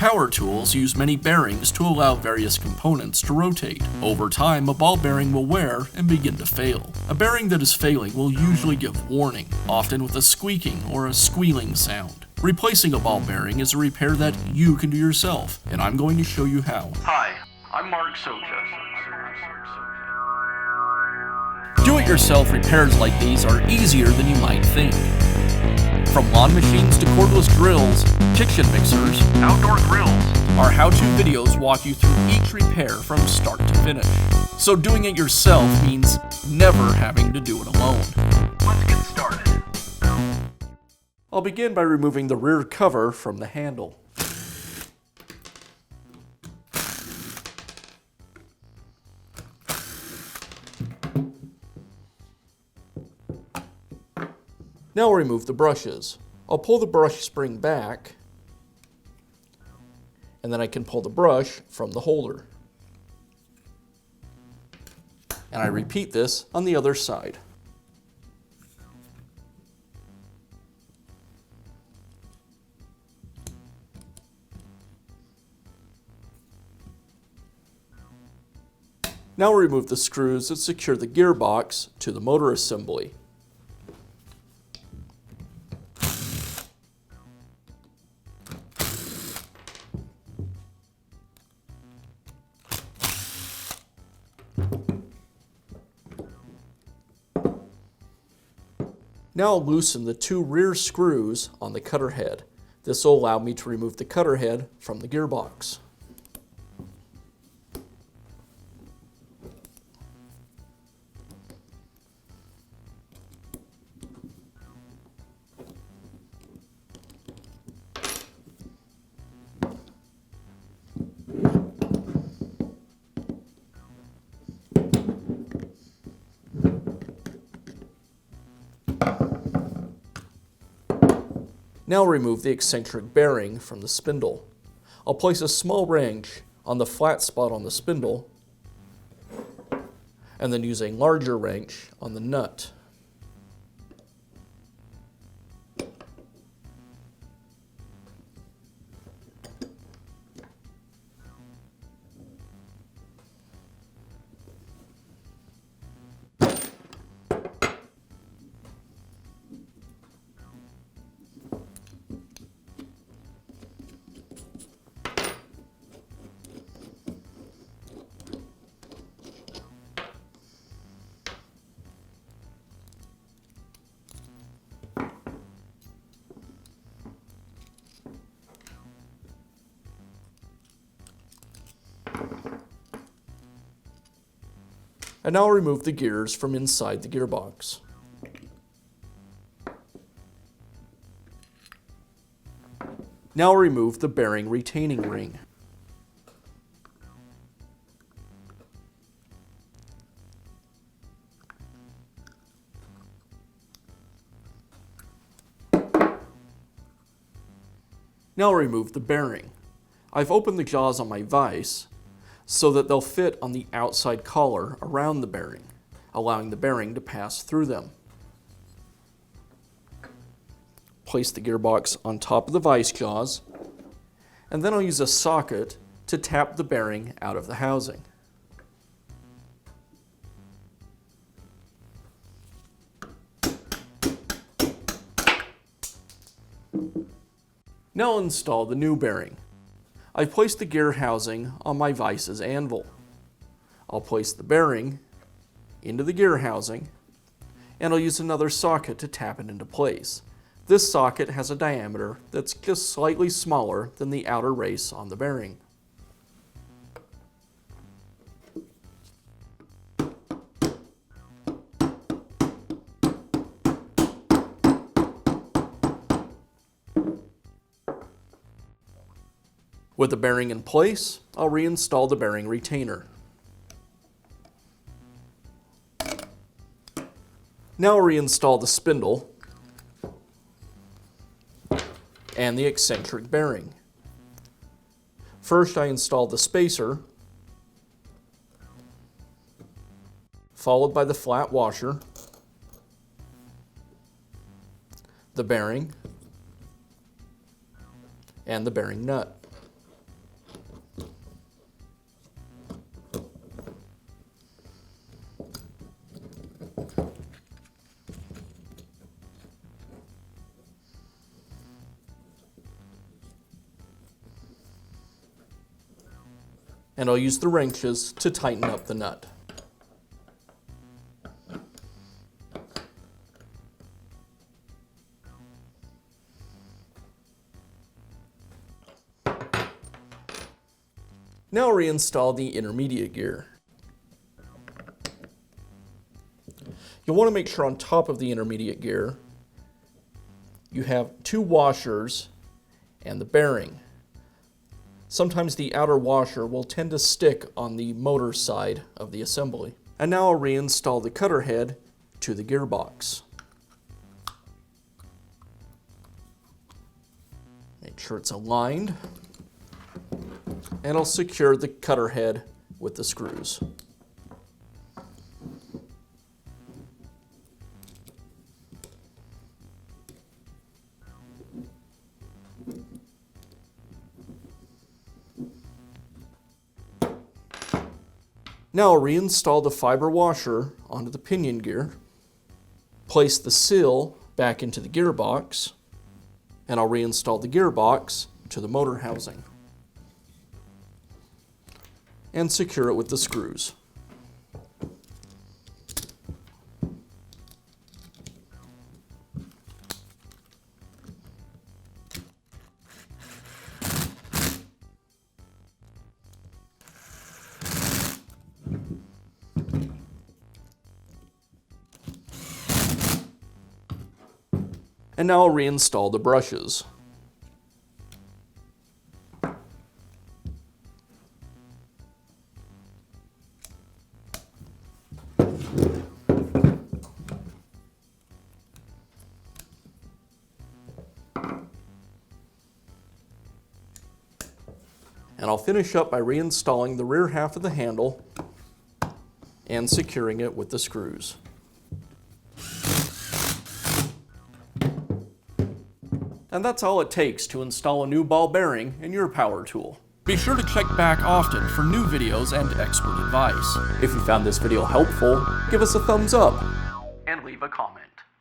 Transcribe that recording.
Power tools use many bearings to allow various components to rotate. Over time, a ball bearing will wear and begin to fail. A bearing that is failing will usually give warning, often with a squeaking or a squealing sound. Replacing a ball bearing is a repair that you can do yourself, and I'm going to show you how. Hi, I'm Mark Socha. Do-it-yourself repairs like these are easier than you might think. From lawn machines to cordless drills, kitchen mixers, Outdoor grills. our how-to videos walk you through each repair from start to finish. So doing it yourself means never having to do it alone. Let's get started. I'll begin by removing the rear cover from the handle. Now I'll remove the brushes. I'll pull the brush spring back, and then I can pull the brush from the holder. And I repeat this on the other side. Now we'll remove the screws that secure the gearbox to the motor assembly. Now I'll loosen the two rear screws on the cutter head. This will allow me to remove the cutter head from the gearbox. Now remove the eccentric bearing from the spindle. I'll place a small wrench on the flat spot on the spindle and then use a larger wrench on the nut. And now I'll remove the gears from inside the gearbox. Now I'll remove the bearing retaining ring. Now I'll remove the bearing. I've opened the jaws on my vise so that they'll fit on the outside collar around the bearing, allowing the bearing to pass through them. Place the gearbox on top of the vise jaws, and then I'll use a socket to tap the bearing out of the housing. Now I'll install the new bearing. I've placed the gear housing on my vice's anvil. I'll place the bearing into the gear housing, and I'll use another socket to tap it into place. This socket has a diameter that's just slightly smaller than the outer race on the bearing. With the bearing in place, I'll reinstall the bearing retainer. Now I'll reinstall the spindle and the eccentric bearing. First, I install the spacer, followed by the flat washer, the bearing, and the bearing nut. and I'll use the wrenches to tighten up the nut. Now reinstall the intermediate gear. You'll want to make sure on top of the intermediate gear you have 2 washers and the bearing. Sometimes the outer washer will tend to stick on the motor side of the assembly. And now I'll reinstall the cutter head to the gearbox. Make sure it's aligned. And I'll secure the cutter head with the screws. Now I'll reinstall the fiber washer onto the pinion gear, place the seal back into the gearbox, and I'll reinstall the gearbox to the motor housing and secure it with the screws. And now I'll reinstall the brushes. And I'll finish up by reinstalling the rear half of the handle and securing it with the screws. And that's all it takes to install a new ball bearing in your power tool. Be sure to check back often for new videos and expert advice. If you found this video helpful, give us a thumbs up And leave a comment.